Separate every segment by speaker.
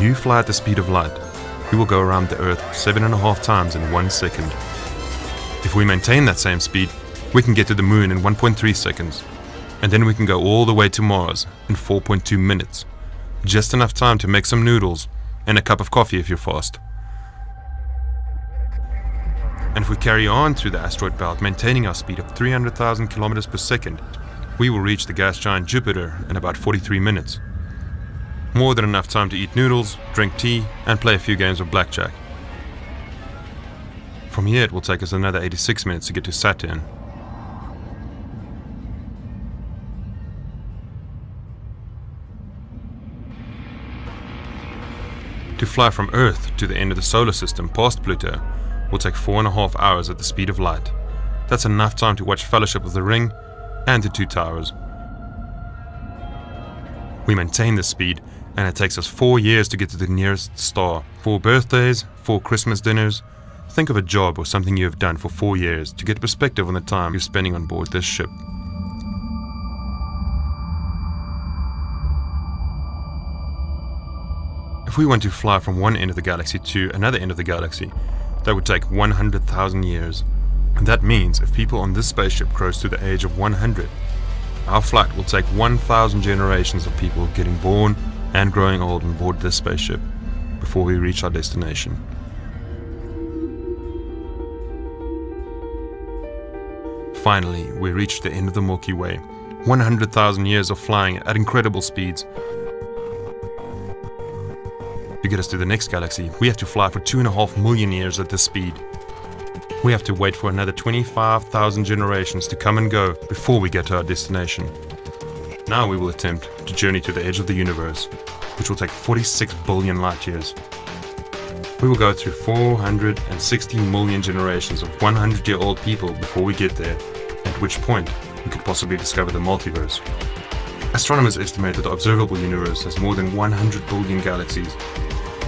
Speaker 1: you fly at the speed of light, we will go around the Earth 7.5 times in 1 second. If we maintain that same speed, we can get to the moon in 1.3 seconds, and then we can go all the way to Mars in 4.2 minutes. Just enough time to make some noodles and a cup of coffee if you're fast. And if we carry on through the asteroid belt, maintaining our speed of 300,000 kilometers per second, we will reach the gas giant Jupiter in about 43 minutes. More than enough time to eat noodles, drink tea, and play a few games of blackjack. From here it will take us another 86 minutes to get to Saturn. To fly from Earth to the end of the solar system past Pluto will take 4.5 hours at the speed of light. That's enough time to watch Fellowship of the Ring and the Two Towers. We maintain this speed, and it takes us 4 years to get to the nearest star. 4 birthdays, 4 Christmas dinners. Think of a job or something you have done for 4 years to get perspective on the time you're spending on board this ship. If we want to fly from one end of the galaxy to another end of the galaxy, that would take 100,000 years. And that means if people on this spaceship grows to the age of 100, our flight will take 1,000 generations of people getting born and growing old on board this spaceship before we reach our destination. Finally, we reach the end of the Milky Way. 100,000 years of flying at incredible speeds. To get us to the next galaxy, we have to fly for 2.5 million years at this speed. We have to wait for another 25,000 generations to come and go before we get to our destination. Now we will attempt to journey to the edge of the universe, which will take 46 billion light years. We will go through 460 million generations of 100-year-old people before we get there, at which point we could possibly discover the multiverse. Astronomers estimate that the observable universe has more than 100 billion galaxies.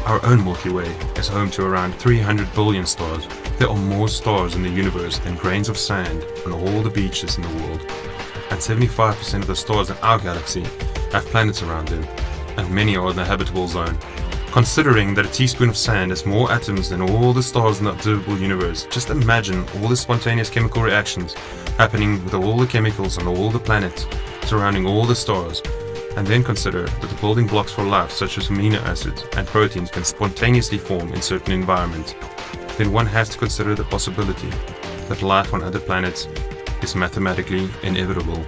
Speaker 1: Our own Milky Way is home to around 300 billion stars. There are more stars in the universe than grains of sand on all the beaches in the world. And 75% of the stars in our galaxy have planets around them, and many are in the habitable zone. Considering that a teaspoon of sand has more atoms than all the stars in the observable universe, just imagine all the spontaneous chemical reactions happening with all the chemicals on all the planets surrounding all the stars, and then consider that the building blocks for life such as amino acids and proteins can spontaneously form in certain environments. Then one has to consider the possibility that life on other planets is mathematically inevitable.